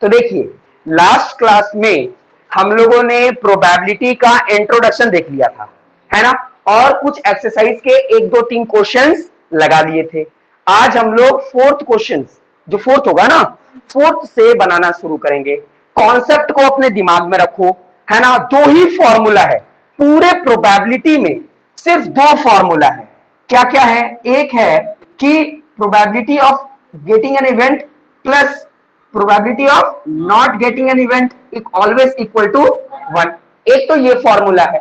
तो देखिए last class में हम लोगों ने प्रोबेबिलिटी का इंट्रोडक्शन देख लिया था, है ना, और कुछ एक्सरसाइज के एक दो तीन क्वेश्चंस लगा लिए थे। आज हम लोग फोर्थ क्वेश्चन, जो फोर्थ होगा ना, फोर्थ से बनाना शुरू करेंगे। कॉन्सेप्ट को अपने दिमाग में रखो, है ना। दो ही फॉर्मूला है पूरे प्रोबेबिलिटी में, सिर्फ दो फॉर्मूला है। क्या क्या है? एक है कि probability of getting an event plus probability of not getting an event always equal to 1। एक तो ये फॉर्मूला है,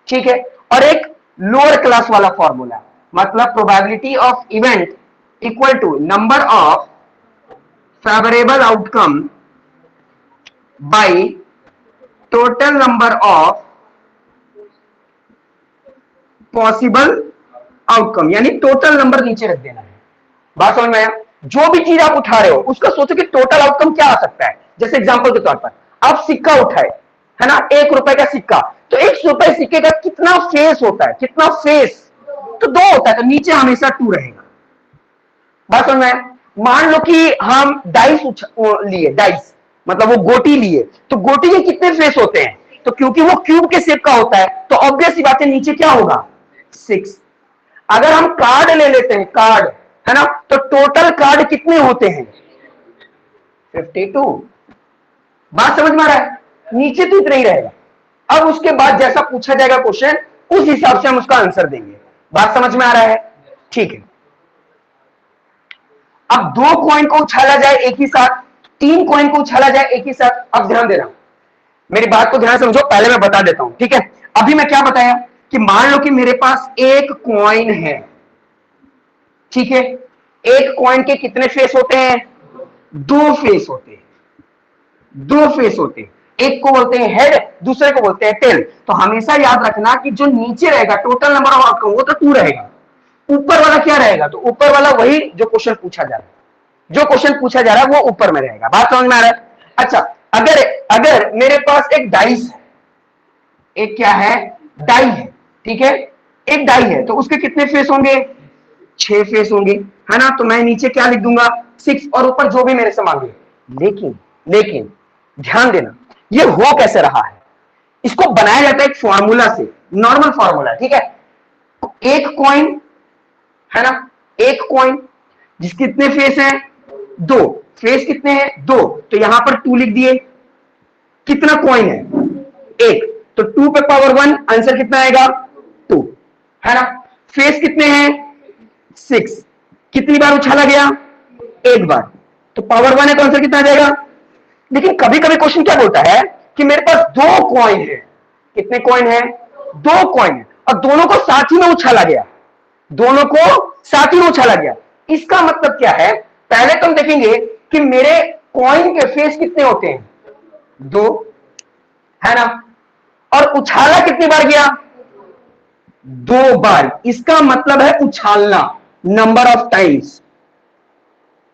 ठीक है। और एक लोअर क्लास वाला फॉर्मूला, मतलब probability of event equal to number of favourable outcome by total number of possible outcome, यानी टोटल नंबर नीचे रख देना है। बात समझ में आया? जो भी चीज आप उठा रहे हो उसका सोचो कि टोटल आउटकम क्या आ सकता है। जैसे एग्जांपल के तौर पर आप सिक्का उठाए, है ना, 1 रुपए का सिक्का, तो 1 रुपए सिक्के का कितना फेस होता है? कितना फेस? तो 2 होता है, तो नीचे हमेशा 2 रहेगा। बात समझ में आया? मान लो कि हम डाइस लिए, डाइस मतलब वो गोटी लिए, तो गोटी के कितने फेस होते हैं? तो क्योंकि वो क्यूब के शेप का होता है तो ऑब्वियस सी बात है नीचे क्या होगा? 6। अगर हम कार्ड ले लेते हैं, कार्ड, है ना, तो टोटल कार्ड कितने होते हैं? 52। बात समझ में आ रहा है? नीचे तो इतना ही रहेगा। अब उसके बाद जैसा पूछा जाएगा क्वेश्चन, उस हिसाब से हम उसका आंसर देंगे। बात समझ में आ रहा है? ठीक है। अब 2 कॉइन को उछाला जाए एक ही साथ, 3 कॉइन को उछाला जाए एक ही साथ। अब ध्यान देना, मेरी बात को ध्यान समझो, पहले मैं बता देता हूं, ठीक है। अभी मैं क्या बताया कि मान लो कि मेरे पास एक कॉइन है, ठीक है। एक कॉइन के कितने फेस होते हैं? 2 फेस होते हैं, 2 फेस होते हैं। एक को बोलते हैं हेड, दूसरे को बोलते हैं टेल। तो हमेशा याद रखना कि जो नीचे रहेगा टोटल नंबर ऑफ आउटकम वो तो 2 रहेगा, ऊपर वाला क्या रहेगा? तो ऊपर वाला वही जो क्वेश्चन पूछा जा रहा है, जो क्वेश्चन पूछा जा रहा है वो ऊपर में रहेगा। बात समझ में आ रहा है? अच्छा, अगर अगर मेरे पास एक डाइस है, एक क्या है? डाई है, ठीक है। एक डाई है तो उसके कितने फेस होंगे? 6 फेस होंगे, है ना। तो मैं नीचे क्या लिख दूंगा? 6, और ऊपर जो भी मेरे से मांगे। लेकिन लेकिन ध्यान देना, ये हो कैसे रहा है? इसको बनाया जाता है एक फॉर्मूला से, नॉर्मल फॉर्मूला, ठीक है। एक कॉइन, है ना, एक कॉइन जिसके कितने फेस हैं? 2। फेस कितने हैं? 2, तो यहां पर 2 लिख दिए। कितना कॉइन है? 1, तो 2 पे पावर 1, आंसर कितना आएगा? 2, है ना। फेस कितने हैं? 6। कितनी बार उछाला गया? एक बार, तो पावर 1 है तो आंसर कितना आ जाएगा? लेकिन कभी कभी क्वेश्चन क्या बोलता है कि मेरे पास 2 कॉइन है। कितने कॉइन है? 2 कॉइन है, और दोनों को साथ ही में उछाला गया, दोनों को साथ ही में उछाला गया। इसका मतलब क्या है? पहले तो हम देखेंगे कि मेरे कॉइन के फेस कितने होते हैं? 2, है ना। और उछाला कितनी बार गया? 2 बार। इसका मतलब है उछालना, नंबर ऑफ टाइम्स,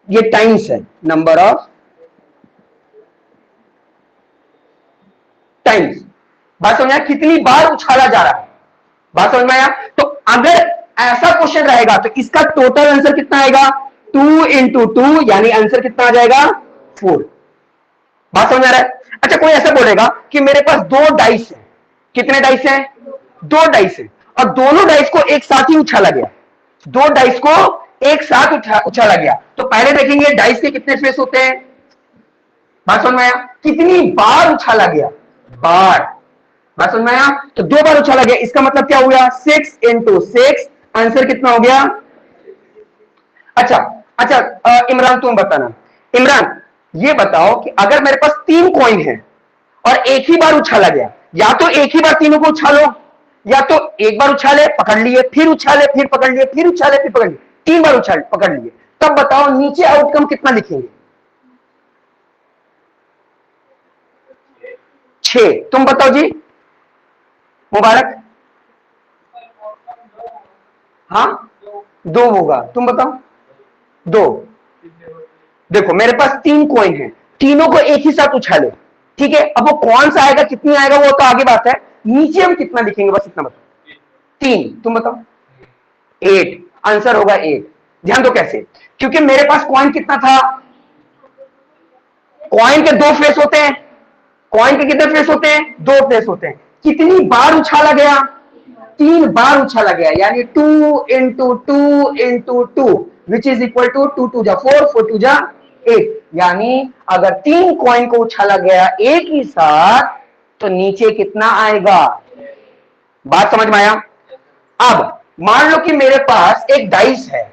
ये टाइम्स है, नंबर ऑफ टाइम्स। बात समझ आया? कितनी बार उछाला जा रहा है। बात समझ में आया? तो अगर ऐसा क्वेश्चन रहेगा तो इसका टोटल आंसर कितना आएगा? 2 इंटू 2, यानी आंसर कितना आ जाएगा? 4। बात समझ आ रहा है? अच्छा, कोई ऐसा बोलेगा कि मेरे पास 2 डाइस है। कितने डाइस हैं? 2 डाइस है, और दोनों डाइस को एक साथ ही उछाला गया, 2 डाइस को एक साथ उछाला गया। तो पहले देखेंगे डाइस के कितने फेस होते हैं। बात समझ में आया? कितनी बार उछाला गया? बार। बात समझ में आया? तो 2 बार उछाला गया, इसका मतलब क्या हो गया? 6 इंटू 6, आंसर कितना हो गया? अच्छा अच्छा, इमरान तुम बताना। इमरान, ये बताओ कि अगर मेरे पास 3 कॉइन है और एक ही बार उछाला गया, या तो एक ही बार तीनों को उछालो, या तो एक बार उछाले पकड़ लिए, फिर उछाले फिर पकड़ लिए, फिर उछाले फिर पकड़ लिए, 3 बार उछाले पकड़ लिए, तब बताओ नीचे आउटकम कितना लिखेंगे? 6। तुम बताओ जी, मुबारक। हाँ, 2 होगा। तुम बताओ। 2। देखो मेरे पास 3 कॉइन है, तीनों को एक ही साथ उछाले, ठीक है। अब वो कौन सा आएगा, कितनी आएगा, वो तो आगे बात है। नीचे हम कितना लिखेंगे, बस इतना बताओ। 3। तुम बताओ। 8, आंसर होगा 8। ध्यान दो कैसे, क्योंकि मेरे पास कॉइन कितना था? कॉइन के दो फेस होते हैं। कॉइन के कितने फेस होते हैं? दो फेस होते हैं। कितनी बार उछाला गया? 3 बार उछाला गया, यानी 2 × 2 × 2 विच इज इक्वल टू 2 × 2 = 4, 4 × 2 = 8। यानी अगर 3 कॉइन को उछाला गया एक ही साथ तो नीचे कितना आएगा? बात समझ में आया? अब मान लो कि मेरे पास एक डाइस है,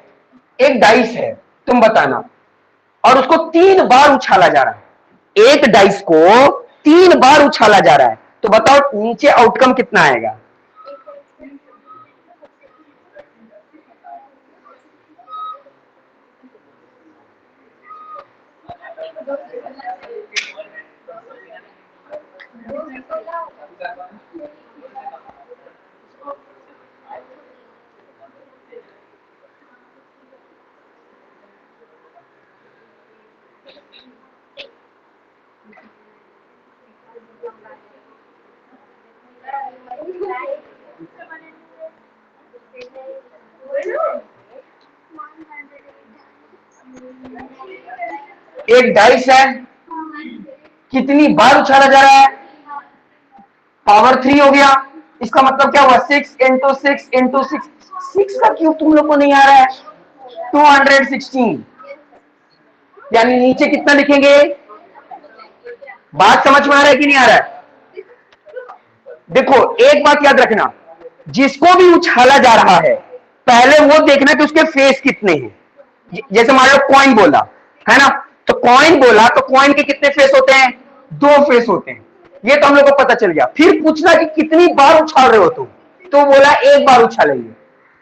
एक डाइस है, तुम बताना, और उसको 3 बार उछाला जा रहा है। एक डाइस को 3 बार उछाला जा रहा है, तो बताओ नीचे आउटकम कितना आएगा? एक डाइस है, कितनी बार उछाला जा रहा है? पावर 3 हो गया। इसका मतलब क्या हुआ? 6 × 6 × 6। 6 का क्यूब तुम लोग को नहीं आ रहा है? 216। यानी नीचे कितना लिखेंगे? बात समझ में आ रहा है कि नहीं आ रहा है? देखो एक बात याद रखना, जिसको भी उछाला जा रहा है पहले वो देखना कि उसके फेस कितने हैं। जैसे मान लो कॉइन बोला है ना, तो कॉइन बोला तो कॉइन के कितने फेस होते हैं? 2 फेस होते हैं। ये तो हम लोग को पता चल गया। फिर पूछना कि कितनी बार उछाल रहे हो तुम, तो बोला एक बार उछालेंगे।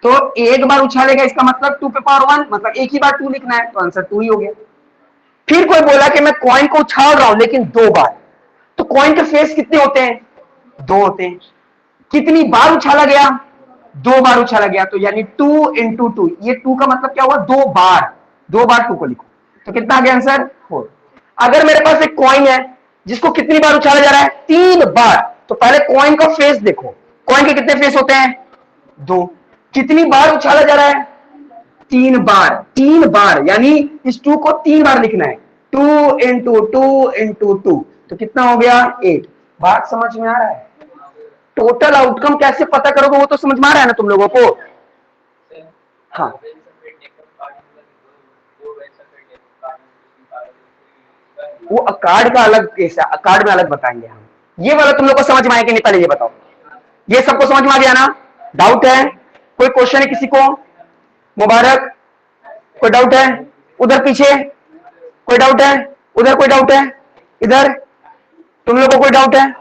तो एक बार उछालेगा इसका मतलब 2⁻1, मतलब एक ही बार 2 लिखना है, तो आंसर 2 ही हो गया। फिर कोई बोला कि मैं कॉइन को उछाल रहा हूं लेकिन 2 बार, तो कॉइन के फेस कितने होते हैं? 2 होते हैं। कितनी बार उछाला गया? 2 बार उछाला गया, तो यानी 2 × 2। ये 2 का मतलब क्या हुआ? 2 बार। 2 बार 2 को लिखो, तो कितना आ गया आंसर? 4। अगर मेरे पास एक कॉइन है जिसको कितनी बार उछाला जा रहा है? 3 बार, तो पहले कॉइन का फेस देखो। कॉइन के कितने फेस होते हैं? 2। कितनी बार उछाला जा रहा है? 3 बार। 3 बार यानी इस 2 को 3 बार लिखना है। 2 × 2 × 2, तो कितना हो गया? 8। बात समझ में आ रहा है? टोटल आउटकम कैसे पता करोगे वो तो समझ में आ रहा है ना तुम लोगों को? हाँ, वो कार्ड का अलग केस है, कार्ड में अलग बताएंगे हम। ये वाला तुम लोग को समझ में आया कि नहीं, पहले ये बताओ। ये सबको समझ में आ गया ना? डाउट है? कोई क्वेश्चन है किसी को? मुबारक, कोई डाउट है? उधर पीछे कोई डाउट है? उधर कोई डाउट है? इधर तुम लोगों को कोई डाउट है?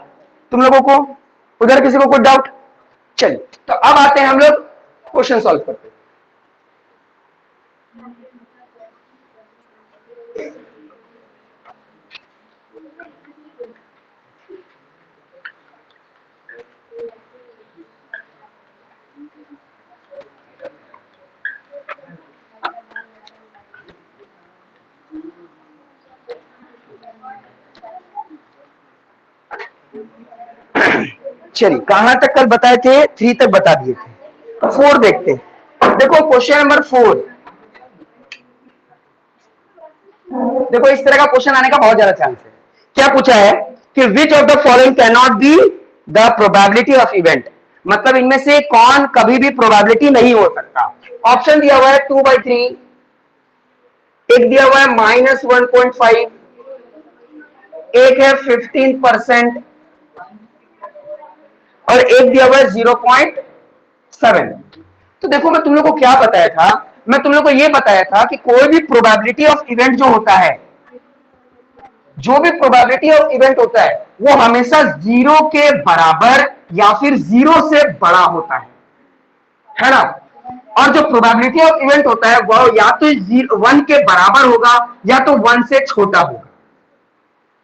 तुम लोगों को उधर किसी को कोई डाउट? चलिए, तो अब आते हैं हम लोग क्वेश्चन सॉल्व करते हैं। चलिए, कहां तक कल बताए थे? 3 तक बता दिए थे। 4 देखते हैं। देखो क्वेश्चन नंबर 4। देखो इस तरह का क्वेश्चन आने का बहुत ज्यादा चांस है। क्या पूछा है कि which of the following can not be the probability of event, मतलब इनमें से कौन कभी भी प्रोबेबिलिटी नहीं हो सकता। ऑप्शन दिया हुआ है 2/3, एक दिया हुआ है -1.5, एक है 15% और एक दिया हुआ है 0.7। तो देखो मैं तुम लोग को क्या बताया था? मैं तुम लोग को यह बताया था कि कोई भी प्रोबेबिलिटी ऑफ इवेंट जो होता है, जो भी प्रोबेबिलिटी ऑफ इवेंट होता है वो हमेशा 0 के बराबर या फिर 0 से बड़ा होता है ना? और जो प्रोबेबिलिटी ऑफ इवेंट होता है वह या तो 1 के बराबर होगा या तो 1 से छोटा होगा।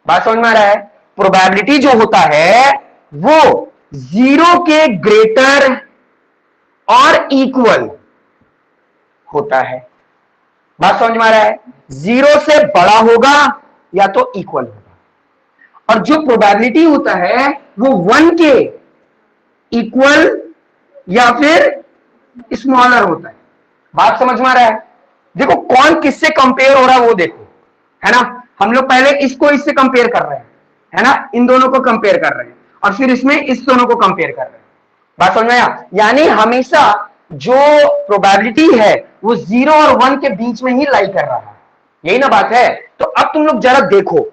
बात समझ में आ रहा है? प्रोबेबिलिटी जो होता है वो 0 के ग्रेटर और इक्वल होता है। बात समझ में आ रहा है? 0 से बड़ा होगा या तो इक्वल होगा, और जो प्रोबेबिलिटी होता है वो 1 के इक्वल या फिर स्मॉलर होता है। बात समझ में आ रहा है? देखो कौन किससे कंपेयर हो रहा है वो देखो, है ना? हम लोग पहले इसको इससे कंपेयर कर रहे हैं, है ना, इन दोनों को कंपेयर कर रहे हैं और फिर इसमें इस दोनों को कंपेयर कर रहे हैं। बात समझ में आया? यानी हमेशा जो प्रोबेबिलिटी है वो 0 और 1 के बीच में ही लाई कर रहा है, यही ना बात है। तो अब तुम लोग जरा देखो,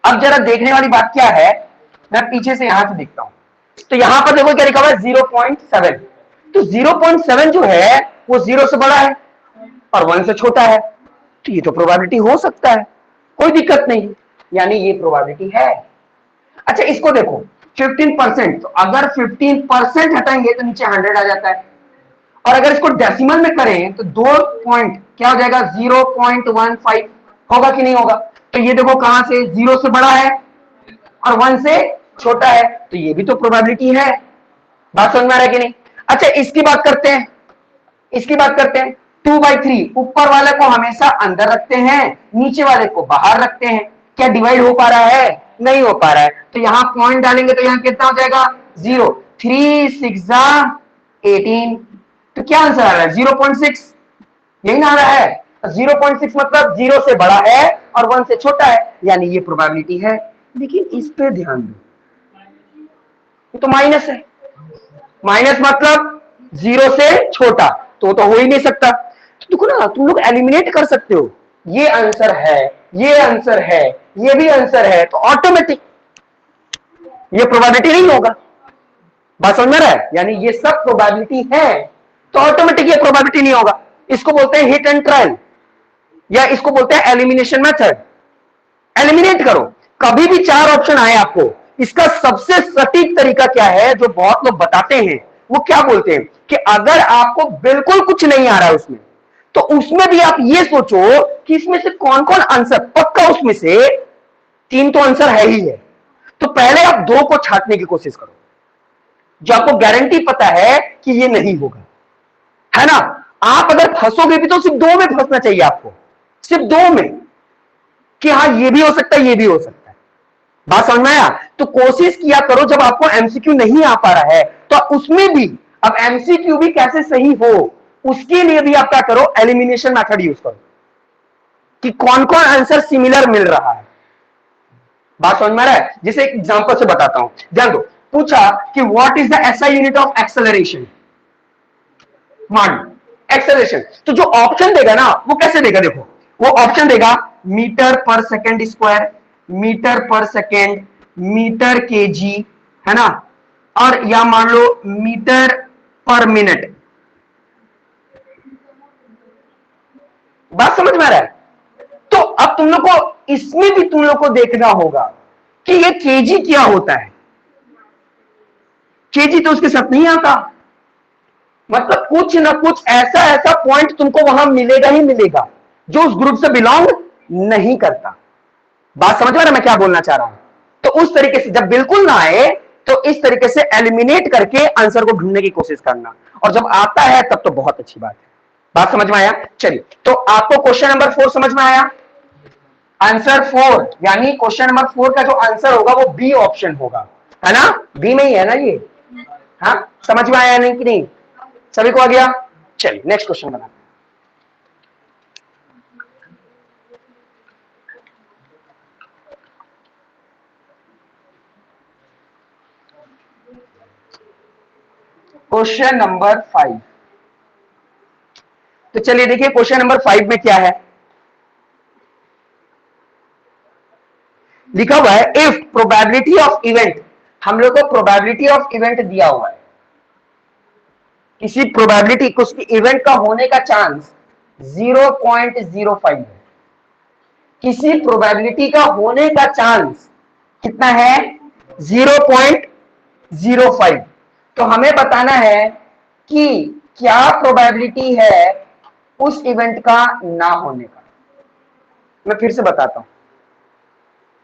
अब जरा देखने वाली बात क्या है, मैं पीछे से यहां से देखता हूं। तो यहां पर देखो क्या लिखा हुआ है 0.7। तो 0.7 जो है वो 0 से बड़ा है और 1 से छोटा है, तो ये तो प्रोबेबिलिटी हो सकता है, कोई दिक्कत नहीं, यानी ये प्रोबेबिलिटी है। अच्छा इसको देखो 15%, तो अगर 15% हटाएंगे तो नीचे 100 आ जाता है, और अगर इसको डेसिमल में करें तो 2 पॉइंट क्या हो जाएगा 0.15 होगा कि नहीं होगा। तो ये देखो कहां से 0 से बड़ा है और 1 से छोटा है, तो ये भी तो प्रोबेबिलिटी है। बात समझ में आ रहा है कि नहीं? अच्छा इसकी बात करते हैं, इसकी बात करते हैं 2/3, ऊपर वाले को हमेशा अंदर रखते हैं, नीचे वाले को बाहर रखते हैं। क्या डिवाइड हो पा रहा है? नहीं हो पा रहा है, तो यहां पॉइंट डालेंगे तो यहां कितना हो जाएगा 0, 3 6 18, तो क्या आंसर आ रहा है 0.6, यही ना आ रहा है। 0.6 मतलब 0 से बड़ा है और 1 से छोटा है, यानी ये प्रोबेबिलिटी है। लेकिन इस पे ध्यान दो, ये तो माइनस है, माइनस मतलब 0 से छोटा, तो हो ही नहीं सकता। तो देखो ना, तुम लोग एलिमिनेट कर सकते हो, ये आंसर है, ये आंसर है, ये भी आंसर है, तो ऑटोमेटिक ये प्रोबेबिलिटी नहीं होगा। बात समझ में रहा है? यानी ये सब प्रोबेबिलिटी है तो ऑटोमेटिक ये प्रोबेबिलिटी नहीं होगा। इसको बोलते हैं हिट एंड ट्रायल, या इसको बोलते हैं एलिमिनेशन मेथड। एलिमिनेट करो, कभी भी 4 ऑप्शन आए आपको, इसका सबसे सटीक तरीका क्या है जो बहुत लोग बताते हैं, वो क्या बोलते हैं कि अगर आपको बिल्कुल कुछ नहीं आ रहा है उसमें, तो उसमें भी आप ये सोचो कि इसमें से कौन कौन आंसर, पक्का उसमें से 3 तो आंसर है ही है, तो पहले आप 2 को छांटने की कोशिश करो जो आपको गारंटी पता है कि ये नहीं होगा, है ना। आप अगर फंसोगे भी तो सिर्फ 2 में फंसना चाहिए आपको, सिर्फ 2 में, कि हाँ ये भी हो सकता है, ये भी हो सकता है। बात समझ में आया? तो कोशिश किया करो जब आपको एमसीक्यू नहीं आ पा रहा है तो उसमें भी, अब एमसीक्यू भी कैसे सही हो उसके लिए भी आप क्या करो, एलिमिनेशन मेथड यूज करो कि कौन कौन आंसर सिमिलर मिल रहा है। बात समझ में आ रहा है? जैसे एक एग्जांपल से बताता हूं, ध्यान दो। पूछा कि what is the SI unit of acceleration, मान एक्सेलरेशन, तो जो ऑप्शन देगा ना वो कैसे देगा, देखो वो ऑप्शन देगा मीटर पर सेकेंड स्क्वायर, मीटर पर सेकेंड, मीटर केजी, है ना, और या मान लो मीटर पर मिनट। बात समझ में आ रहा है? तो अब तुम लोग को इसमें भी तुम लोग को देखना होगा कि ये केजी क्या होता है। केजी तो उसके साथ नहीं आता, मतलब कुछ ना कुछ ऐसा ऐसा पॉइंट तुमको वहां मिलेगा ही मिलेगा जो उस ग्रुप से बिलोंग नहीं करता। बात समझ में आ रहा है मैं क्या बोलना चाह रहा हूं? तो उस तरीके से जब बिल्कुल ना आए तो इस तरीके से एलिमिनेट करके आंसर को ढूंढने की कोशिश करना, और जब आता है तब तो बहुत अच्छी बात है। बात समझ में आया? चलिए, तो आपको क्वेश्चन नंबर 4 समझ में आया? आंसर 4, यानी क्वेश्चन नंबर 4 का जो आंसर होगा वो बी ऑप्शन होगा, है ना, बी में ही है ना ये। हाँ समझ में आया नहीं कि नहीं? सभी को आ गया? चलिए नेक्स्ट क्वेश्चन बनाते हैं। क्वेश्चन नंबर 5, तो चलिए देखिए क्वेश्चन नंबर 5 में क्या है, लिखा हुआ है इफ प्रोबेबिलिटी ऑफ इवेंट, हम लोग को प्रोबेबिलिटी ऑफ इवेंट दिया हुआ है, किसी प्रोबेबिलिटी, कुछ इवेंट का होने का चांस 0.05 है, किसी प्रोबेबिलिटी का होने का चांस कितना है 0.05। तो हमें बताना है कि क्या प्रोबेबिलिटी है उस इवेंट का ना होने का। मैं फिर से बताता हूं,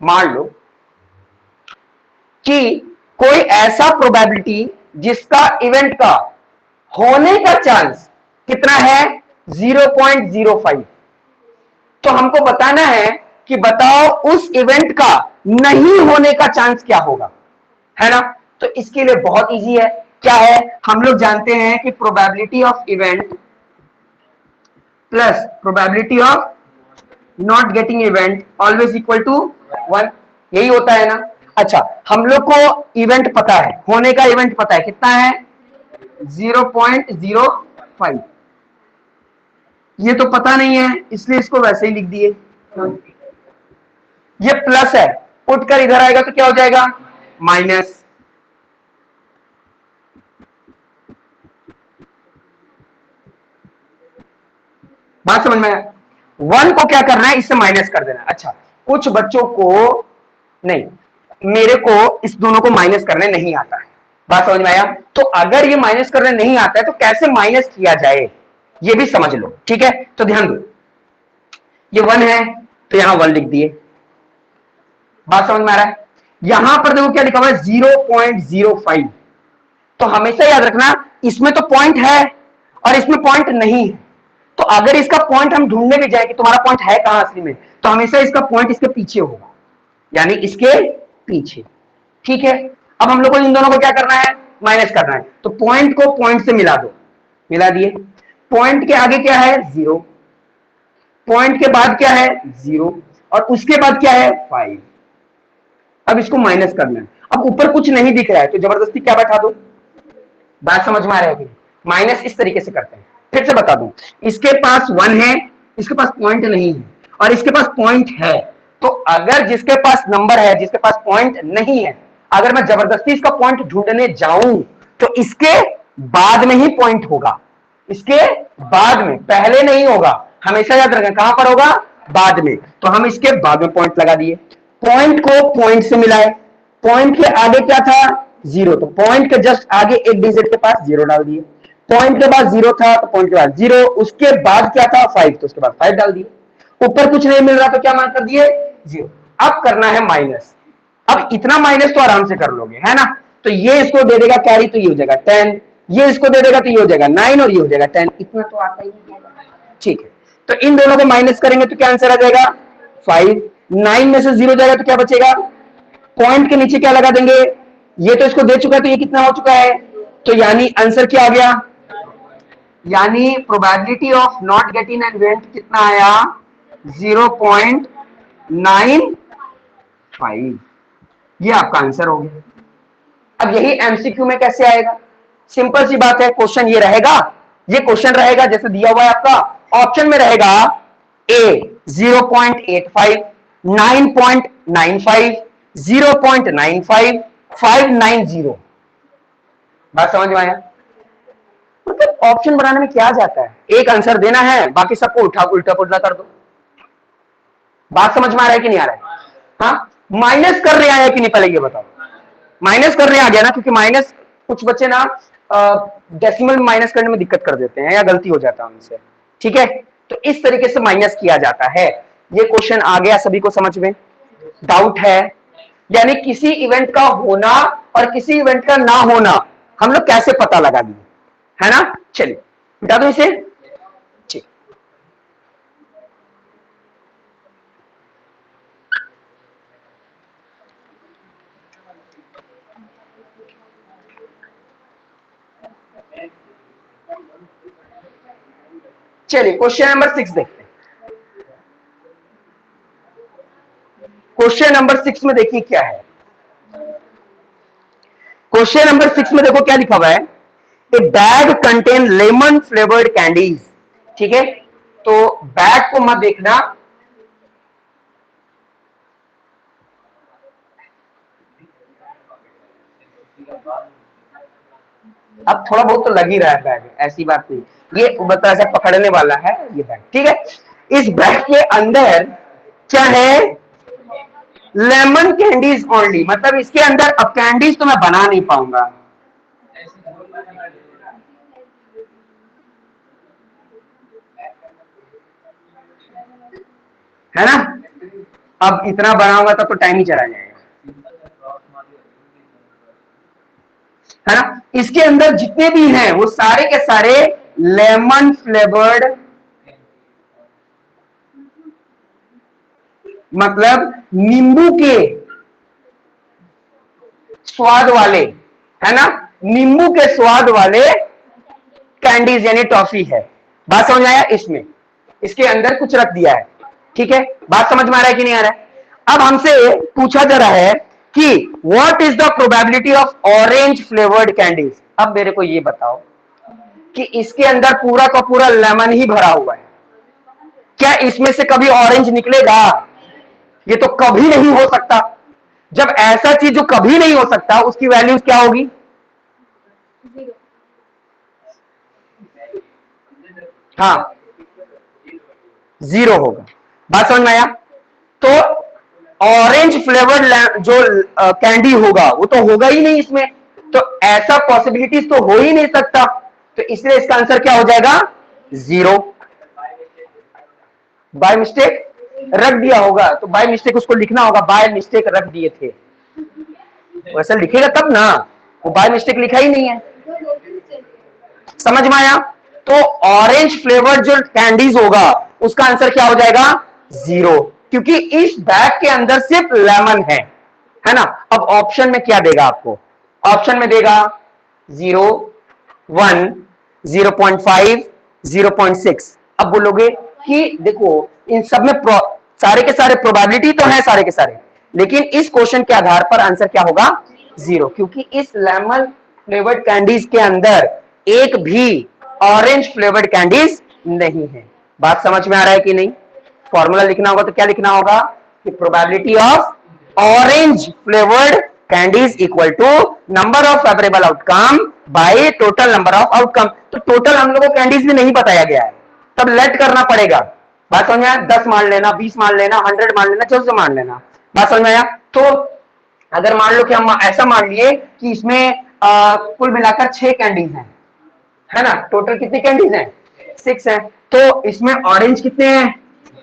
मान लो कि कोई ऐसा प्रोबेबिलिटी जिसका इवेंट का होने का चांस कितना है 0.05, तो हमको बताना है कि बताओ उस इवेंट का नहीं होने का चांस क्या होगा, है ना। तो इसके लिए बहुत इजी है, क्या है, हम लोग जानते हैं कि probability of event plus probability of not getting event always equal to 1, यही होता है ना। अच्छा, हम लोग को इवेंट पता है, होने का इवेंट पता है, कितना है 0.05। ये तो पता नहीं है, इसलिए इसको वैसे ही लिख दिए। ये प्लस है, उठकर इधर आएगा तो क्या हो जाएगा माइनस। बात समझ में आया? 1 को क्या करना है, इससे माइनस कर देना। अच्छा, कुछ बच्चों को नहीं, मेरे को इस दोनों को माइनस करने नहीं आता है। बात समझ में आया? तो अगर ये माइनस करने नहीं आता है तो कैसे माइनस किया जाए ये भी समझ लो, ठीक है? तो ध्यान दो, ये 1 है तो यहां 1 लिख दिए। बात समझ में आ रहा है? यहां पर देखो क्या लिखा हुआ है 0.05। तो हमेशा याद रखना, इसमें तो पॉइंट है और इसमें पॉइंट नहीं है। तो अगर इसका पॉइंट हम ढूंढने भी जाए कि तुम्हारा पॉइंट है कहां असली में, तो हमेशा इसका पॉइंट इसके पीछे होगा, यानी इसके पीछे। ठीक है, अब हम लोग को इन दोनों को क्या करना है, माइनस करना है। तो पॉइंट को पॉइंट से मिला दो, मिला दिए। पॉइंट के आगे क्या है 0, पॉइंट के बाद क्या है 0, और उसके बाद क्या है 5। अब इसको माइनस करना है। अब ऊपर कुछ नहीं दिख रहा है तो जबरदस्ती क्या बैठा दो। बात समझ में आ रहा है कि माइनस इस तरीके से करते हैं। फिर से बता दूं, इसके पास 1 है, इसके पास पॉइंट नहीं है, और इसके पास पॉइंट है। तो अगर जिसके पास नंबर है, जिसके पास पॉइंट नहीं है, अगर मैं जबरदस्ती इसका पॉइंट ढूंढने जाऊं तो इसके बाद में ही पॉइंट होगा, इसके बाद में, पहले नहीं होगा। हमेशा याद रखें, कहां पर होगा, बाद में। तो हम इसके बाद में पॉइंट लगा दिए, पॉइंट को पॉइंट से मिलाए। पॉइंट के आगे क्या था 0, तो पॉइंट के जस्ट आगे एक डिजिट के पास 0 डाल दिए। पॉइंट के बाद 0 था तो पॉइंट के बाद 0, उसके बाद क्या था 5, तो उसके बाद 5 डाल दिए। ऊपर कुछ नहीं मिल रहा तो क्या मान कर दिए 0। अब करना है माइनस। अब इतना माइनस तो आराम से कर लोगे, है ना? तो ये इसको दे देगा कैरी, तो ये हो जाएगा 10, ये इसको दे देगा तो ये हो जाएगा 9, और ये हो जाएगा 10। इतना तो आता ही नहीं होगा। ठीक है, तो इन दोनों को माइनस करेंगे तो क्या आंसर आ जाएगा 5। 9 में से 0 जाएगा तो क्या बचेगा, पॉइंट के नीचे क्या लगा देंगे, ये तो इसको दे चुका है तो ये कितना हो चुका है, तो यानी आंसर क्या आ गया, यानी probability of not getting an event कितना आया 0.95। ये आपका आंसर हो गया। अब यही एमसीक्यू में कैसे आएगा, सिंपल सी बात है, क्वेश्चन ये रहेगा, ये क्वेश्चन रहेगा जैसे दिया हुआ है आपका, ऑप्शन में रहेगा ए 0.85, 9.95, 0.95, 590। बात समझ में आया? मतलब ऑप्शन बनाने में क्या जाता है, एक आंसर देना है, बाकी सबको उठा उल्टा पुल्टा कर दो। बात समझ में आ रहा है कि नहीं आ रहा है? हाँ, माइनस कर रहे हैं कि नहीं पहले ये बताओ। माइनस करने आ गया ना, क्योंकि माइनस कुछ बच्चे ना डेसिमल माइनस करने में दिक्कत कर देते हैं या गलती हो जाता है उनसे। ठीक है, तो इस तरीके से माइनस किया जाता है। ये क्वेश्चन आ गया सभी को समझ में? डाउट है? यानी किसी इवेंट का होना और किसी इवेंट का ना होना हम लोग कैसे पता लगा दिए, है ना? चलिए बता दो इसे। ठीक, चलिए क्वेश्चन नंबर 6 देखते हैं। क्वेश्चन नंबर 6 में देखिए क्या है। क्वेश्चन नंबर 6 में देखो क्या लिखा हुआ है, ए bag contain lemon flavoured candies. ठीक है, तो बैग को मत देखना, अब थोड़ा बहुत तो लग ही रहा है बैग, ऐसी बात नहीं, ये तरह से पकड़ने वाला है ये बैग। ठीक है, इस बैग के अंदर क्या है, लेमन कैंडीज ओनली, मतलब इसके अंदर अब कैंडीज तो मैं बना नहीं पाऊंगा, है ना? अब इतना बनाऊंगा तब तो टाइम ही चला जाएगा, है ना? इसके अंदर जितने भी हैं वो सारे के सारे लेमन फ्लेवर्ड, मतलब नींबू के स्वाद वाले, है ना? नींबू के स्वाद वाले कैंडीज यानी टॉफी है। बात समझ आया? इसमें इसके अंदर कुछ रख दिया है, ठीक है, बात समझ में आ रहा है कि नहीं आ रहा है? अब हमसे पूछा जा रहा है कि what is the probability of orange flavoured candies. अब मेरे को ये बताओ कि इसके अंदर पूरा का पूरा लेमन ही भरा हुआ है, क्या इसमें से कभी ऑरेंज निकलेगा? ये तो कभी नहीं हो सकता। जब ऐसा चीज जो कभी नहीं हो सकता उसकी वैल्यूज क्या होगी? हाँ, जीरो होगा। बात समझ में आया? तो ऑरेंज फ्लेवर्ड जो कैंडी होगा वो तो होगा ही नहीं इसमें, तो ऐसा पॉसिबिलिटीज तो हो ही नहीं सकता, तो इसलिए इसका आंसर क्या हो जाएगा? जीरो। बाय मिस्टेक रख दिया होगा, तो बाय मिस्टेक उसको लिखना होगा, बाय मिस्टेक रख दिए थे, वैसा लिखेगा तब ना, वो बाय मिस्टेक लिखा ही नहीं है। समझ में आया? तो ऑरेंज फ्लेवर्ड जो कैंडीज होगा उसका आंसर क्या हो जाएगा? जीरो, क्योंकि इस बैग के अंदर सिर्फ लेमन है ना। अब ऑप्शन में क्या देगा आपको? ऑप्शन में देगा 0, 1, 0.5, 0.6। अब बोलोगे कि देखो इन सब में सारे के सारे प्रोबेबिलिटी तो है सारे के सारे, लेकिन इस क्वेश्चन के आधार पर आंसर क्या होगा? जीरो, क्योंकि इस लेमन फ्लेवर्ड कैंडीज के अंदर एक भी ऑरेंज फ्लेवर्ड कैंडीज नहीं है। बात समझ में आ रहा है कि नहीं? फॉर्मूला लिखना होगा तो क्या लिखना होगा कि probability of orange flavoured candies equal to number of favourable outcome by total number of outcome. तो टोटल हम लोगों को कैंडीज भी नहीं बताया गया है, तब लेट करना पड़ेगा। बात समझ में आया? 10 मान लेना, 20 मान लेना, 100 मान लेना, 400 मान लेना। बात समझ में आया? तो अगर मान लो कि हम ऐसा मान लिए कि इसमें कुल मिलाकर 6 कैंडीज हैं, है ना। टोटल कितनी कैंडीज हैं? 6 हैं। तो इसमें ऑरेंज कितने हैं?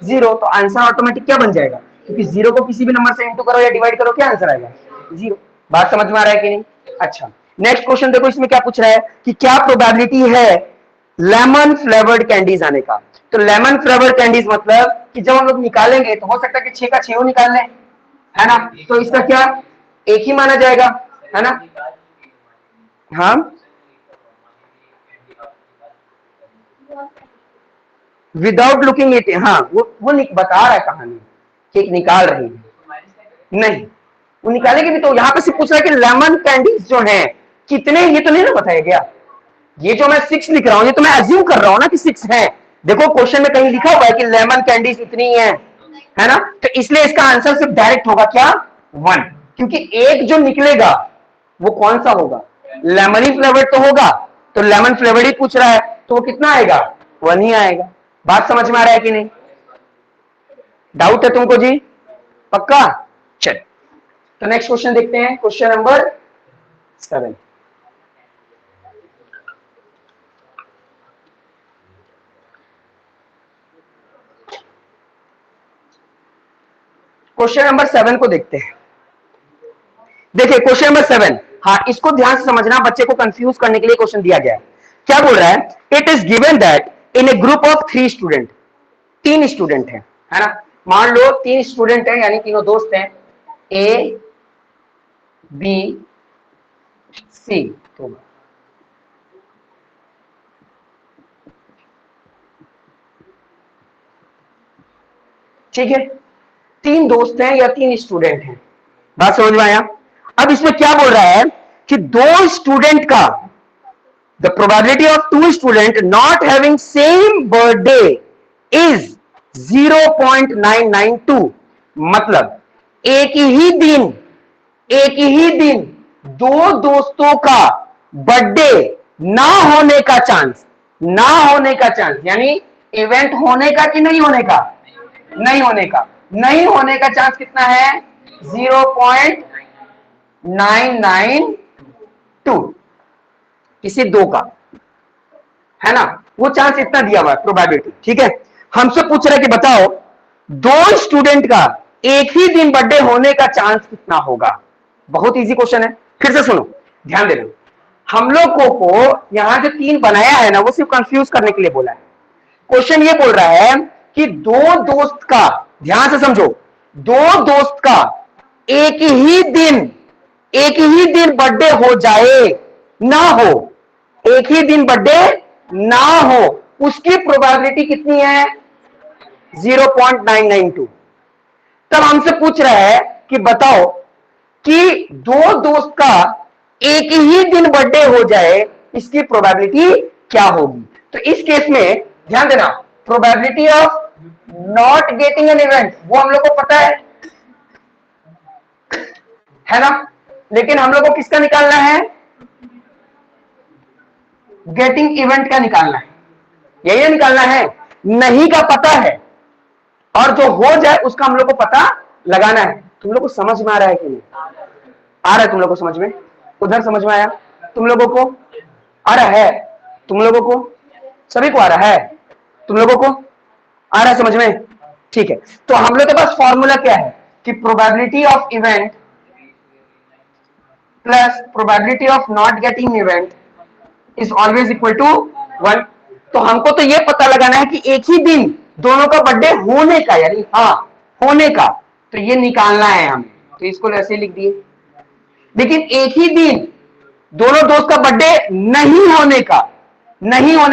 0। तो आंसर ऑटोमेटिक क्या बन जाएगा? क्योंकि 0 को किसी भी नंबर से इंटू करो या डिवाइड करो, क्या आंसर आएगा? 0। बात समझ में आ रहा है कि नहीं? अच्छा, नेक्स्ट क्वेश्चन देखो, इसमें क्या पूछ रहा है कि क्या प्रोबेबिलिटी है लेमन फ्लेवर्ड कैंडीज आने का। तो लेमन फ्लेवर्ड कैंडीज मतलब कि जब हम लोग निकालेंगे तो हो सकता है कि 6 का 6 निकाल लें, है ना। तो इसका क्या एक ही माना जाएगा, है ना। हाँ, विदाउट लुकिंग इट, हाँ वो बता रहा है कहानी कि निकाल रही है, नहीं वो निकालेगी भी। तो यहाँ पे सिर्फ पूछ रहा है कि लेमन कैंडीज जो है कितने, ये तो नहीं ना बताया गया। ये जो मैं 6 लिख रहा हूं ये तो मैं एज्यूम कर रहा हूं ना कि 6 है। देखो क्वेश्चन में कहीं लिखा हुआ है कि लेमन कैंडीज इतनी है ना, तो इसलिए इसका आंसर सिर्फ डायरेक्ट होगा क्या? 1, क्योंकि एक जो निकलेगा वो कौन सा होगा? लेमनी फ्लेवर्ड तो होगा, तो लेमन फ्लेवर्ड ही पूछ रहा है, तो वो कितना आएगा? 1 ही आएगा। बात समझ में आ रहा है कि नहीं? डाउट है तुमको जी? पक्का? चल, तो नेक्स्ट क्वेश्चन देखते हैं, क्वेश्चन नंबर 7। क्वेश्चन नंबर 7 को देखते हैं। देखिए क्वेश्चन नंबर 7, हाँ इसको ध्यान से समझना, बच्चे को कंफ्यूज करने के लिए क्वेश्चन दिया गया है। क्या बोल रहा है? It is given that in A group of 3 student, 3 student है ना। मान लो 3 स्टूडेंट हैं, यानी तीनों दोस्त हैं, ए बी सी। ठीक है, 3 दोस्त हैं या 3 स्टूडेंट हैं। बात समझ में आया? अब इसमें क्या बोल रहा है कि 2 स्टूडेंट का the probability of 2 student not having same birthday is 0.992। मतलब एक ही दिन 2 दोस्तों का बर्थडे ना होने का चांस, यानी इवेंट होने का कि नहीं होने का? नहीं होने का चांस कितना है? 0.992, किसी 2 का, है ना। वो चांस इतना दिया हुआ है प्रोबेबिलिटी, ठीक है। हमसे पूछ रहे कि बताओ 2 स्टूडेंट का एक ही दिन बर्थडे होने का चांस कितना होगा। बहुत इजी क्वेश्चन है, फिर से सुनो, ध्यान देना। हम लोगों को यहां जो 3 बनाया है ना, वो सिर्फ कंफ्यूज करने के लिए बोला है। क्वेश्चन ये बोल रहा है कि 2 दोस्त का, ध्यान से समझो, 2 दोस्त का एक ही दिन बर्थडे हो जाए ना हो, एक ही दिन बर्थडे ना हो, उसकी प्रोबेबिलिटी कितनी है? 0.992। तब हमसे पूछ रहा है कि बताओ कि दो दोस्त का एक ही दिन बर्थडे हो जाए, इसकी प्रोबेबिलिटी क्या होगी। तो इस केस में ध्यान देना, probability of not getting an event वो हम लोग को पता है ना, लेकिन हम लोग को किसका निकालना है, गेटिंग इवेंट का निकालना है, यही निकालना है। नहीं का पता है और जो हो जाए उसका हम लोग को पता लगाना है। तुम लोग को समझ में आ रहा है कि नहीं आ रहा है, तुम लोग को समझ में, उधर समझ में आया, तुम लोगों को आ रहा है, तुम लोगों को सभी को आ रहा है, तुम लोगों को आ रहा है समझ में, ठीक है। तो हम लोग के पास फॉर्मूला क्या है कि probability of event plus probability of not getting event is always equal to 1। तो हमको तो ये पता लगाना है कि एक ही दिन दोनों का बर्थडे होने का, यानी हाँ होने का, तो ये निकालना है हमें, तो इसको ऐसे लिख दिए। लेकिन एक ही दिन दोनों दोस्त का बर्थडे नहीं होने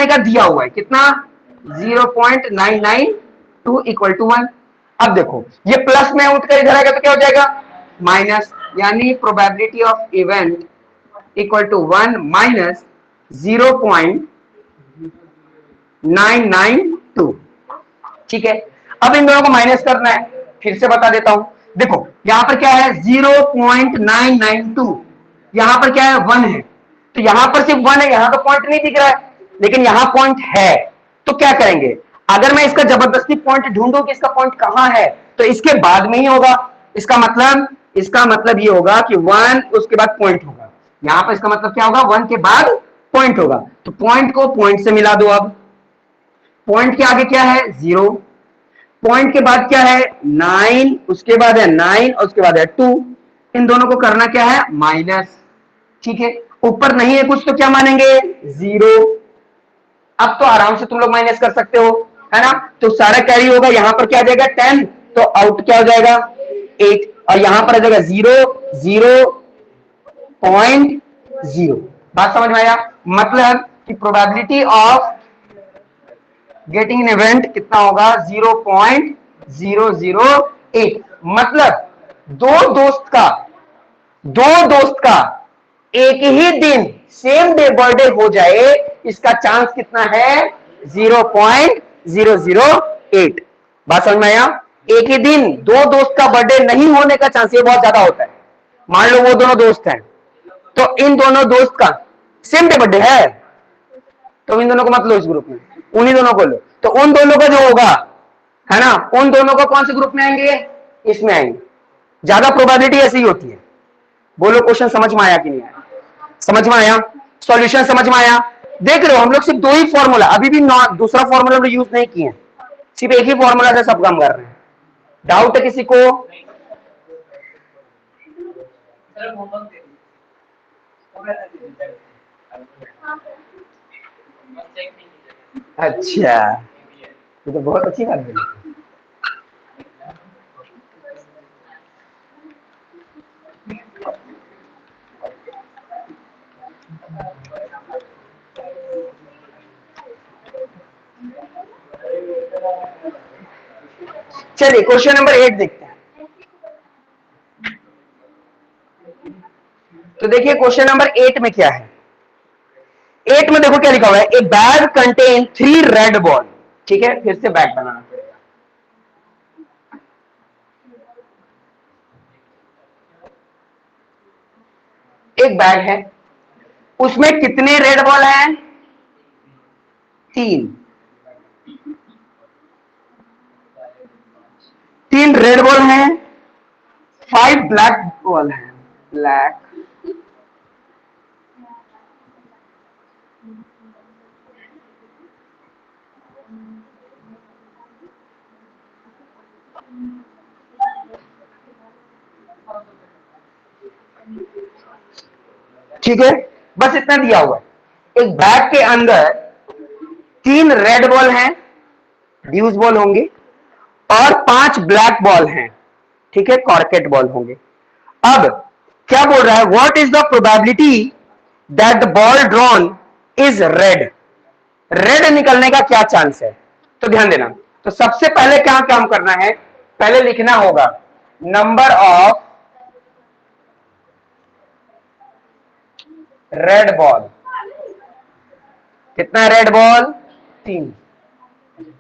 का दिया हुआ है कितना, 0.992 इक्वल टू 1। अब देखो ये प्लस में उठकर इधर आएगा तो क्या हो जाएगा, माइनस, यानी probability of event equal to 1 minus 0.992। ठीक है, अब इन दोनों को माइनस करना है, फिर से बता देता हूं। देखो यहां पर क्या है 0.992, यहां पर क्या है 1 है, तो यहां पर सिर्फ 1 है, यहां तो पॉइंट नहीं दिख रहा है, लेकिन यहां पॉइंट है। तो क्या करेंगे, अगर मैं इसका जबरदस्ती पॉइंट ढूंढूं कि इसका पॉइंट कहां है, तो इसके बाद में ही होगा। इसका मतलब ये होगा कि 1 उसके बाद पॉइंट होगा, यहां पर इसका मतलब क्या होगा, 1 के बाद पॉइंट होगा। तो पॉइंट को पॉइंट से मिला दो। अब पॉइंट के आगे क्या है 0, पॉइंट के बाद क्या है 9, उसके बाद है 9 और उसके बाद है 2, इन दोनों को करना क्या है माइनस। ठीक है, ऊपर नहीं है कुछ तो क्या मानेंगे 0। अब तो आराम से तुम लोग माइनस कर सकते हो, है ना। तो सारा कैरी होगा, यहां पर क्या आ जाएगा 10, तो आउट क्या हो जाएगा 8, और यहां पर आ जाएगा 0.0। बात समझ में आया, मतलब कि probability of getting an event कितना होगा 0.008। मतलब दो दोस्त का एक ही दिन सेम डे बर्थडे हो जाए, इसका चांस कितना है 0.008। बात समझ में आया, एक ही दिन दो दोस्त का बर्थडे नहीं होने का चांस ये बहुत ज्यादा होता है। मान लो वो दोनों दोस्त हैं, तो इन दोनों दोस्त का सेम डे बर्थडे है, तो इन दोनों को मत लो इस ग्रुप में, उन्हीं दोनों को लो। तो उन दोनों का जो होगा, है ना, उन दोनों को कौन से ग्रुप में आएंगे, इसमें आएंगे। ज्यादा प्रोबेबिलिटी ऐसी ही होती है। बोलो क्वेश्चन समझ में आया कि नहीं आया, समझ में आया, सॉल्यूशन समझ में आया। देख रहे हो हम लोग सिर्फ दो ही फॉर्मूला, अभी भी दूसरा फॉर्मूला यूज नहीं किए, सिर्फ एक ही फॉर्मूला से सब काम कर रहे हैं। डाउट है किसी को, अच्छा ये तो बहुत अच्छी बात बोली। चलिए क्वेश्चन नंबर 8 देखते हैं। तो देखिए क्वेश्चन नंबर 8 में क्या है, 8 में देखो क्या लिखा हुआ है, ए बैग कंटेन 3 रेड बॉल। ठीक है, फिर से बैग बनाना पड़ेगा। एक बैग है, उसमें कितने रेड बॉल हैं, 3 रेड बॉल हैं, 5 ब्लैक बॉल हैं, ब्लैक। ठीक है, बस इतना दिया हुआ है। एक बैग के अंदर 3 रेड बॉल हैं, ड्यूस बॉल होंगे, और 5 ब्लैक बॉल हैं, ठीक है, कॉर्केट बॉल होंगे। अब क्या बोल रहा है, what is the probability that the ball drawn is red. Red निकलने का क्या चांस है, तो ध्यान देना। तो सबसे पहले क्या काम करना है, पहले लिखना होगा नंबर ऑफ रेड बॉल। कितना red ball? 3।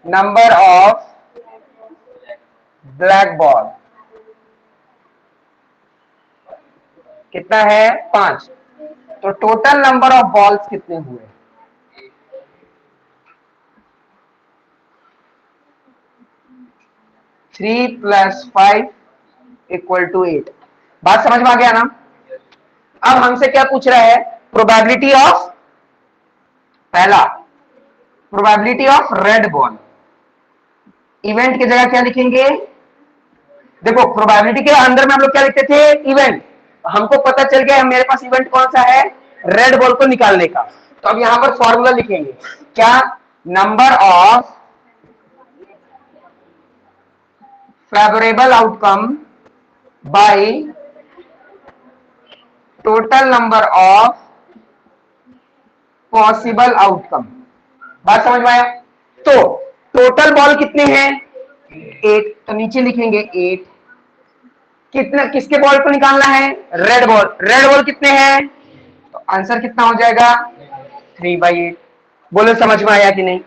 Number of black ball कितना है? 5। तो टोटल नंबर ऑफ बॉल्स कितने हुए? 3 + 5 = 8। बात समझ में आ गया ना? अब हमसे क्या पूछ रहा है? प्रोबेबिलिटी ऑफ, पहला probability of red ball. Event की जगह क्या लिखेंगे? देखो प्रोबेबिलिटी के अंदर में हम लोग क्या लिखते थे? इवेंट। हमको पता चल गया मेरे पास इवेंट कौन सा है? रेड बॉल को निकालने का। तो अब यहां पर फॉर्मूला लिखेंगे क्या? Number of favourable outcome by total number of possible outcome. बात समझ में आया? तो टोटल बॉल कितने हैं? 8। तो नीचे लिखेंगे 8। कितना, किसके बॉल को निकालना है? Red ball. रेड बॉल कितने हैं? तो आंसर कितना हो जाएगा? 3/8। बोलो समझ में आया कि नहीं?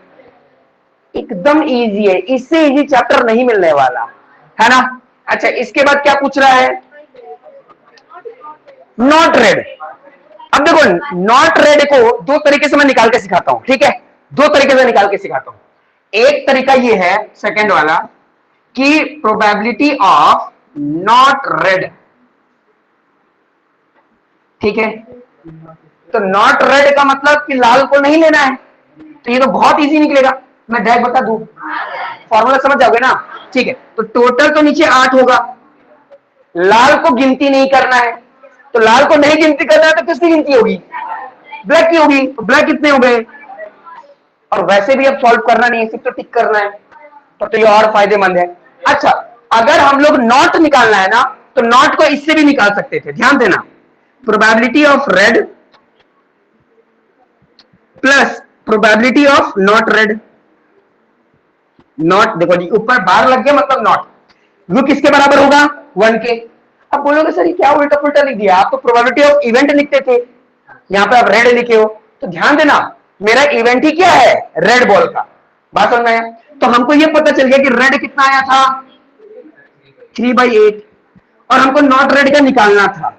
एकदम इजी है, इससे इजी चैप्टर नहीं मिलने वाला है ना। अच्छा, इसके बाद क्या पूछ रहा है? Not red. अब देखो नॉट रेड को दो तरीके से मैं निकाल के सिखाता हूं, ठीक है? दो तरीके से निकाल के सिखाता हूं। एक तरीका ये है, सेकंड वाला, कि प्रोबेबिलिटी ऑफ नॉट रेड, ठीक है? तो नॉट रेड का मतलब कि लाल को नहीं लेना है। तो ये तो बहुत इजी निकलेगा, मैं डायरेक्ट बता दूं, फॉर्मूला समझ जाओगे ना? ठीक है, तो टोटल तो नीचे 8 होगा, लाल को गिनती नहीं करना है। तो लाल को नहीं गिनती करना है तो किसकी गिनती होगी? ब्लैक की होगी। तो ब्लैक कितने हो गए? और वैसे भी अब सॉल्व करना नहीं है, सिर्फ तो टिक करना है, तो ये और फायदेमंद है। अच्छा, अगर हम लोग नॉट निकालना है ना, तो नॉट को इससे भी निकाल सकते थे, ध्यान देना। Probability of red plus probability of not red. Not देखो जी, ऊपर बार लग गया मतलब नॉट। वो किसके बराबर होगा? 1 के। अब बोलोगे सर ये क्या उल्टा पुल्टा लिख दिया, आप तो प्रोबेबिलिटी ऑफ इवेंट लिखते थे, यहां पे आप रेड लिखे हो। तो ध्यान देना, मेरा इवेंट ही क्या है? रेड बॉल का। बात समझ में आया? तो हमको ये पता चल गया कि रेड कितना आया था? 3/8। और हमको नॉट रेड का निकालना था,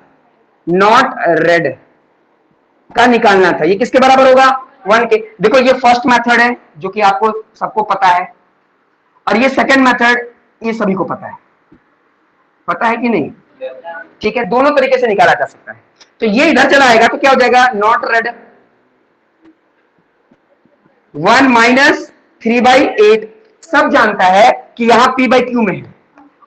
नॉट रेड का निकालना था। ये किसके बराबर होगा? 1 के। देखो ये फर्स्ट मेथड है जो कि आपको सबको पता है, और ये सेकंड मेथड ये सभी को पता है। पता है कि नहीं? ठीक है, दोनों तरीके से निकाला जा सकता है। तो ये इधर चला आएगा तो क्या हो जाएगा? Not red 1 - 3/8। सब जानता है कि यहां P/Q में है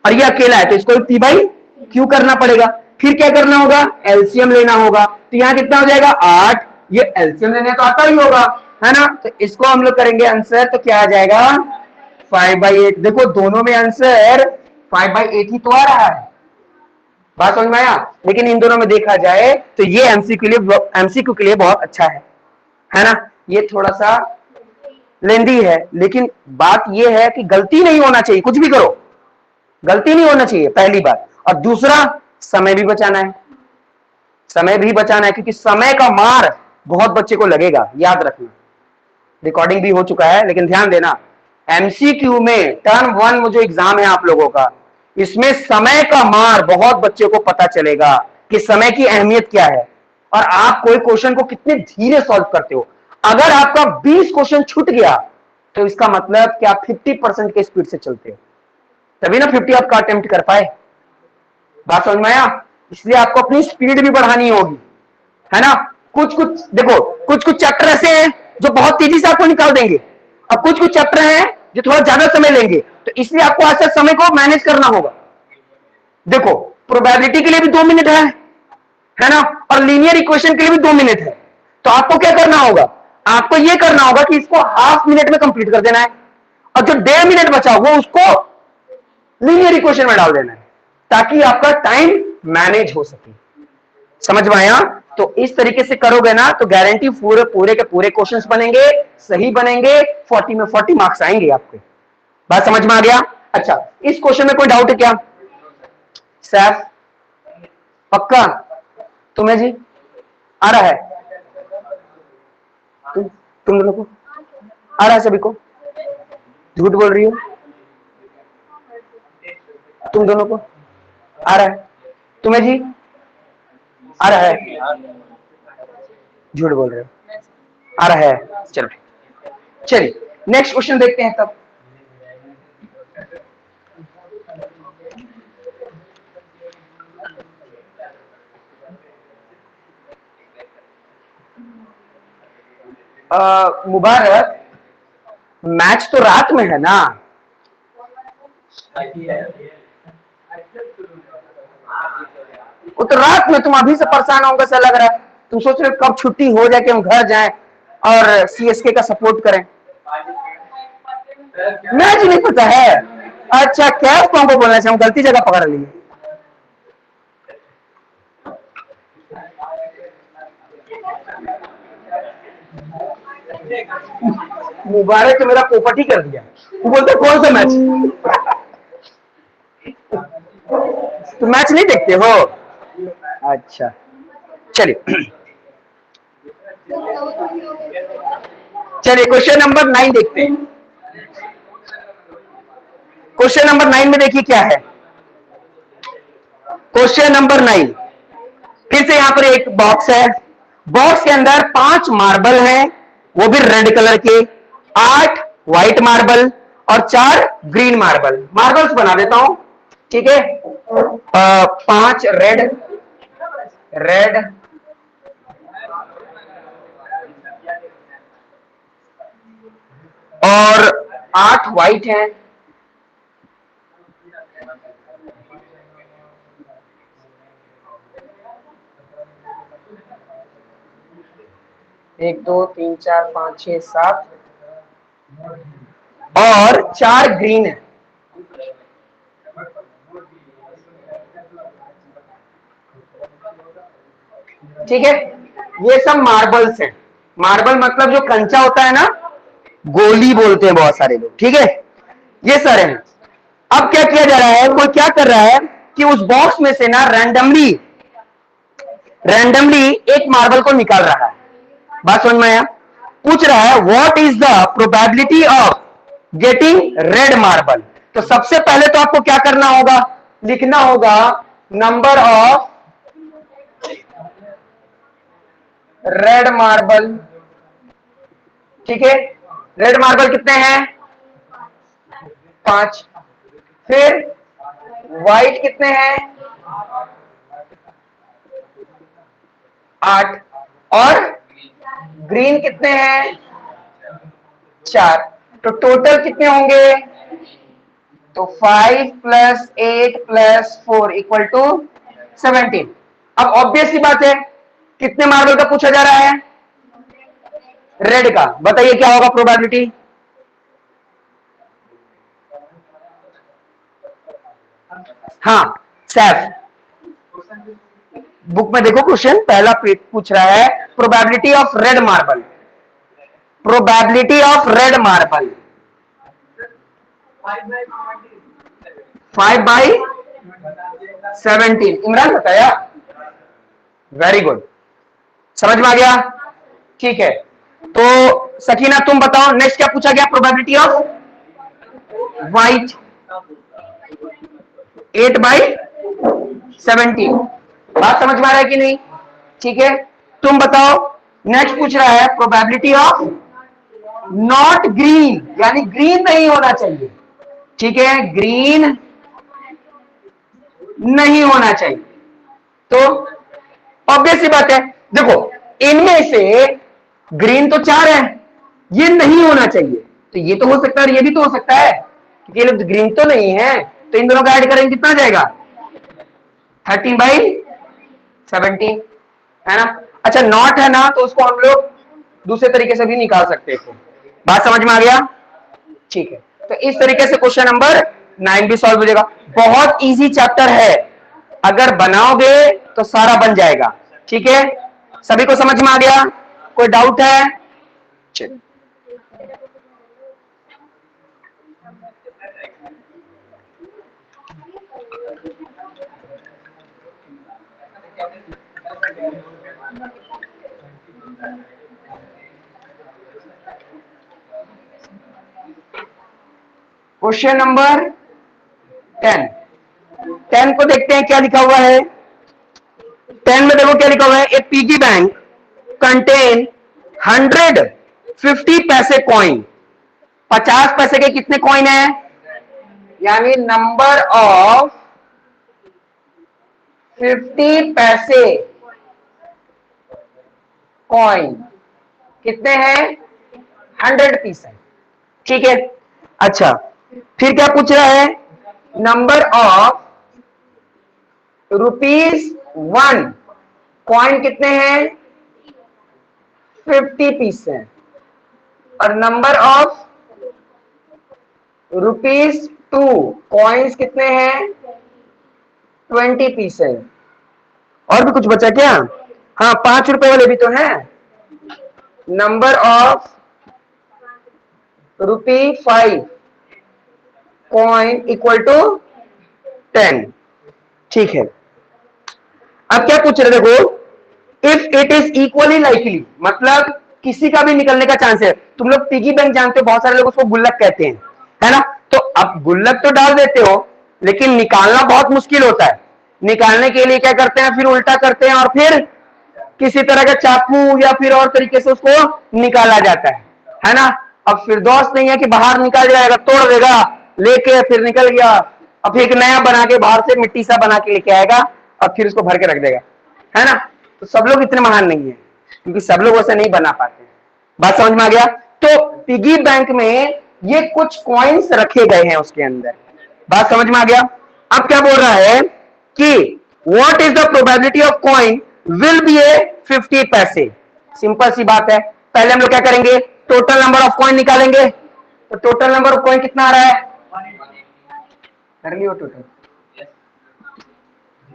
और ये अकेला है, तो इसको P/Q करना पड़ेगा। फिर क्या करना होगा? एलसीएम लेना होगा। तो यहां कितना हो जाएगा? 8। ये एलसीएम लेने तो आता ही होगा, है ना? तो इसको हम लोग करेंगे आंसर, तो क्या आ जाएगा? 5/8। देखो दोनों में आंसर 5/8 ही तो आ रहा है। बात समझ में आया? लेकिन इन दोनों में देखा जाए तो ये एमसीक्यू के लिए बहुत अच्छा है ना? ये थोड़ा सा लेंदी है, लेकिन बात ये है कि गलती नहीं होना चाहिए, कुछ भी करो गलती नहीं होना चाहिए, पहली बात। और दूसरा, समय भी बचाना है। समय भी बचाना है, क्योंकि समय का मार बहुत बच्चे को लगेगा, याद रखना। रिकॉर्डिंग भी हो चुका है, लेकिन ध्यान देना, एमसीक्यू में टर्म 1 में जो एग्जाम है आप लोगों का, इसमें समय का मार बहुत बच्चे को पता चलेगा कि समय की अहमियत क्या है, और आप कोई क्वेश्चन को कितने धीरे सॉल्व करते हो। अगर आपका 20 क्वेश्चन छूट गया तो इसका मतलब कि आप 50% के स्पीड से चलते हो, तभी ना 50 आपका अटेम्प्ट कर पाए। बात समझ में आया? इसलिए आपको अपनी स्पीड भी बढ़ानी होगी, है ना? कुछ कुछ देखो, कुछ कुछ चैप्टर ऐसे हैं जो बहुत तेजी से आपको निकाल देंगे, और कुछ कुछ चैप्टर हैं जो थोड़ा ज्यादा समय लेंगे। तो इसलिए आपको ऐसे समय को मैनेज करना होगा। देखो प्रोबेबिलिटी के लिए भी 2 मिनट है ना? और लीनियर इक्वेशन के लिए भी 2 मिनट है। तो आपको क्या करना होगा? आपको यह करना होगा कि इसको हाफ मिनट में कंप्लीट कर देना है, और जो 1.5 मिनट बचा हुआ उसको लीनियर इक्वेशन में डाल देना है, ताकि आपका टाइम मैनेज हो सके। समझ में आया? तो इस तरीके से करोगे ना तो गारंटी पूरे पूरे के पूरे क्वेश्चंस बनेंगे, सही बनेंगे, 40 में 40 मार्क्स आएंगे आपके। बात समझ में आ गया? अच्छा, इस क्वेश्चन में कोई डाउट है क्या सैफ? पक्का? तुम्हें जी आ रहा है? तुम दोनों को आ रहा है? सभी को? झूठ बोल रही हो तुम दोनों को? आ रहा है? तुम्हें जी आ रहा है? झूठ बोल रहे हो? आ रहा है? चलो चलिए नेक्स्ट क्वेश्चन देखते हैं तब। मुबारक, मैच तो रात में है ना? वो तो रात में, तुम अभी से परेशान होंगे ऐसा लग रहा है। तुम सोच रहे हो कब छुट्टी हो जाए कि हम घर जाएं और सीएसके का सपोर्ट करें। मैच नहीं पता है? अच्छा, कैफ को हमको बोलना चाहिए, हम गलती जगह पकड़ लिए। मुबारक तो मेरा पोपट ही कर दिया। वो बोलते कौन सा मैच? तो मैच नहीं देखते हो? अच्छा चलिए चलिए क्वेश्चन नंबर 9 देखते हैं। क्वेश्चन नंबर 9 में देखिए क्या है। क्वेश्चन नंबर 9, फिर से यहां पर एक बॉक्स है। बॉक्स के अंदर 5 मार्बल हैं, वो भी रेड कलर के, 8 व्हाइट मार्बल और 4 ग्रीन मार्बल। मार्बल्स बना देता हूं, ठीक है। 5 रेड रेड और 8 व्हाइट हैं। एक दो तीन चार पांच छह सात और 4 ग्रीन है। ठीक है, ये सब मार्बल्स हैं। मार्बल मतलब जो कंचा होता है ना, गोली बोलते हैं बहुत सारे लोग, ठीक है। ये सारे हैं। अब क्या किया जा रहा है, कोई क्या कर रहा है कि उस बॉक्स में से ना रैंडमली एक मार्बल को निकाल रहा है। बात समझ में आया? पूछ रहा है what is the probability of getting red marble. तो सबसे पहले तो आपको क्या करना होगा, लिखना होगा नंबर ऑफ रेड मार्बल। ठीक है, रेड मार्बल कितने हैं? 5। फिर व्हाइट कितने हैं? 8। और ग्रीन कितने हैं? 4। तो टोटल कितने होंगे? तो 5 प्लस 8 प्लस 4 इक्वल टू 17। अब ऑब्वियस सी बात है, कितने मार्बल का पूछा जा रहा है? रेड का। बताइए क्या होगा प्रोबेबिलिटी? हाँ सैफ, बुक में देखो क्वेश्चन पहला पूछ रहा है probability of red marble. Probability of red marble 5/17। Imran बताया, वेरी गुड, समझ में आ गया? ठीक है, तो सकीना तुम बताओ नेक्स्ट क्या पूछा गया? Probability of white 8/17। बात समझ में आ रहा है कि नहीं? ठीक है, तुम बताओ नेक्स्ट पूछ रहा है प्रोबेबिलिटी ऑफ नॉट ग्रीन, यानी ग्रीन नहीं होना चाहिए। ठीक है, ग्रीन नहीं होना चाहिए। तो ऑब्वियस सी बात है, देखो इनमें से ग्रीन तो 4 है, ये नहीं होना चाहिए। तो ये तो हो सकता है और ये भी तो हो सकता है, क्योंकि ये लोग ग्रीन तो नहीं है। तो इन दोनों का ऐड करेंगे कितना जाएगा? 13/17, है ना? अच्छा नॉट है ना, तो उसको हम लोग दूसरे तरीके से भी निकाल सकते थे। बात समझ में आ गया? ठीक है, तो इस तरीके से क्वेश्चन नंबर 9 भी सॉल्व हो जाएगा। बहुत इजी चैप्टर है, अगर बनाओगे तो सारा बन जाएगा। ठीक है, सभी को समझ में आ गया? कोई डाउट है? चलिए क्वेश्चन नंबर 10 को देखते हैं क्या लिखा हुआ है। 10 में देखो क्या लिखा हुआ है, ए पिगी बैंक कंटेन 150 पैसे कॉइन। 50 पैसे के कितने कॉइन है, यानी नंबर ऑफ 50 पैसे कॉइन कितने हैं, 100 पीस है। ठीक है, अच्छा फिर क्या पूछ रहा है, नंबर ऑफ ₹1 कॉइन कितने हैं, 50 पीस है, और नंबर ऑफ ₹2 कॉइन्स कितने हैं, 20 पीस है। और भी कुछ बचा क्या, हाँ 5 रुपए वाले भी तो हैं। Number of ₹5 coin equal to 10। ठीक है, अब क्या पूछ रहे, देखो if it is equally likely, मतलब किसी का भी निकलने का चांस है। तुम लोग पिगी बैंक जानते हो, बहुत सारे लोग उसको गुल्लक कहते हैं, है ना। तो अब गुल्लक तो डाल देते हो, लेकिन निकालना बहुत मुश्किल होता है। निकालने के लिए क्या करते हैं, फिर उल्टा करते हैं और फिर किसी तरह का चाकू या फिर और तरीके से उसको निकाला जाता है ना। अब फिर दोस्त नहीं है कि बाहर निकाल जाएगा, तोड़ देगा लेके, फिर निकल गया, अब फिर एक नया बना के बाहर से मिट्टी सा बना के लेके आएगा, अब फिर उसको भर के रख देगा, है ना। तो सब लोग इतने महान नहीं है, क्योंकि सब लोग वैसे नहीं बना पाते। बात समझ में आ गया। तो पिगी बैंक में ये कुछ कॉइन्स रखे गए हैं उसके अंदर, बात समझ में आ गया। अब क्या बोल रहा है कि what is the probability of coin will be a 50 पैसे। सिंपल सी बात है, पहले हम लोग क्या करेंगे, टोटल नंबर ऑफ कॉइन निकालेंगे। तो टोटल नंबर ऑफ कॉइन कितना आ रहा है, कर लियो total.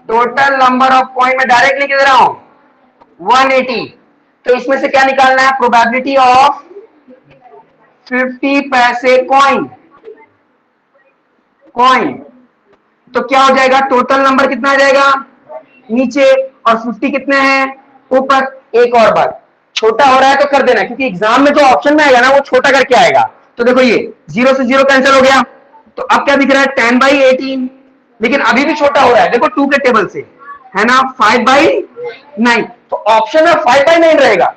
Total number of coin में डायरेक्ट लिख दे रहा हूं 180। तो इसमें से क्या निकालना है, प्रोबेबिलिटी ऑफ 50 पैसे कॉइन। तो क्या हो जाएगा, टोटल नंबर कितना आ जाएगा नीचे, और 50 कितने हैं ऊपर। एक और बात, छोटा हो रहा है तो कर देना, क्योंकि एग्जाम में जो ऑप्शन में आएगा ना वो छोटा करके आएगा। तो देखो ये 0 से 0 कैंसिल हो गया, तो अब क्या दिख रहा है 10/18, लेकिन अभी भी छोटा हो रहा है, देखो 2 के टेबल से, है ना, 5/9। तो ऑप्शन में 5/9 रहेगा।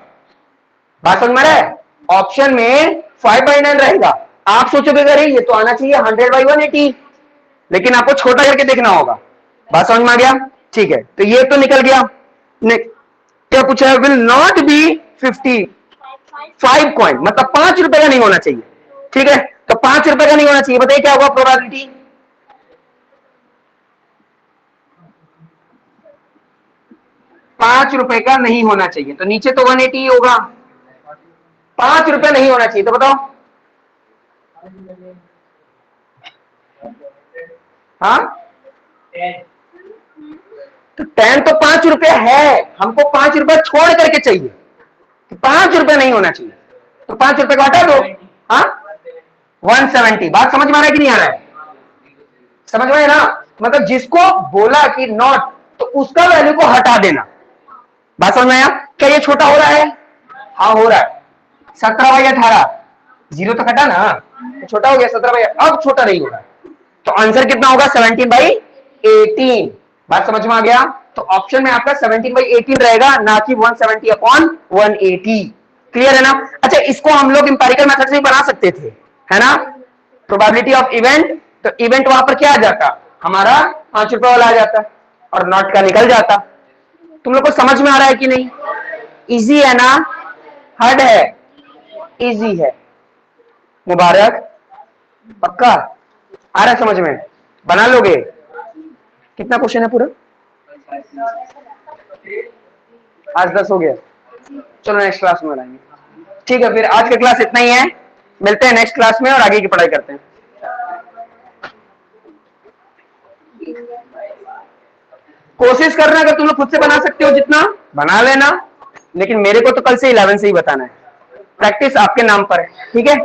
बात समझ में आ रहा है, ऑप्शन में 5/9 रहेगा। आप सोचोगे अरे ये तो आना चाहिए 100/180, लेकिन आपको छोटा करके देखना होगा। बात समझ में आ गया, ठीक है। तो ये तो निकल गया। क्या पूछा है, विल नॉट बी 55 कॉइन, मतलब 5 रुपए का नहीं होना चाहिए। ठीक है, तो 5 रुपए का नहीं होना चाहिए, बताइए क्या होगा प्रोबेबिलिटी। 5 रुपए का नहीं होना चाहिए, तो नीचे तो 180 होगा, 5 रुपए नहीं होना चाहिए, तो बताओ। हाँ, तो 10 तो 5 रुपए है, हमको 5 रुपए छोड़ करके चाहिए, तो 5 रुपए नहीं होना चाहिए, तो 5 रुपए का हटा दो। हाँ 170। बात समझ में आ रहा है कि नहीं आ रहा है, समझ में ना, मतलब जिसको बोला कि नॉट, तो उसका वैल्यू को हटा देना। बात समझ में आया, क्या ये छोटा हो रहा है, हाँ हो रहा है, 17/18, 0 तो घटा ना, तो छोटा हो गया 17/, अब छोटा नहीं हो रहा, तो आंसर कितना होगा 17/18। बात समझ में आ गया, तो ऑप्शन में आपका 17/18 रहेगा, ना कि 170/180। क्लियर है ना। अच्छा, इसको हम लोग इंपेरिकल मेथड से ही बना सकते थे, है ना, प्रोबेबिलिटी ऑफ इवेंट, तो इवेंट वहां पर क्या आ जाता, हमारा 5 रुपए वाला आ जाता, और नॉट का निकल जाता। तुम लोग को समझ में आ रहा है कि नहीं, इजी है ना, हार्ड है, इजी है, मुबारक, पक्का आ रहा है समझ में, बना लोगे। कितना क्वेश्चन है पूरा, आज 10 हो गया, चलो नेक्स्ट क्लास में बनाएंगे। ठीक है, फिर आज का क्लास इतना ही है, मिलते हैं नेक्स्ट क्लास में और आगे की पढ़ाई करते हैं। कोशिश करना, अगर तुम लोग खुद से बना सकते हो जितना बना लेना, लेकिन मेरे को तो कल से 11 से ही बताना है, प्रैक्टिस आपके नाम पर है। ठीक है,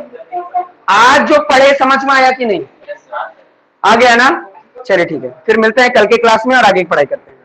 आज जो पढ़े समझ में आया कि नहीं, आ गया ना, चलिए ठीक है, फिर मिलते हैं कल के क्लास में और आगे की पढ़ाई करते हैं।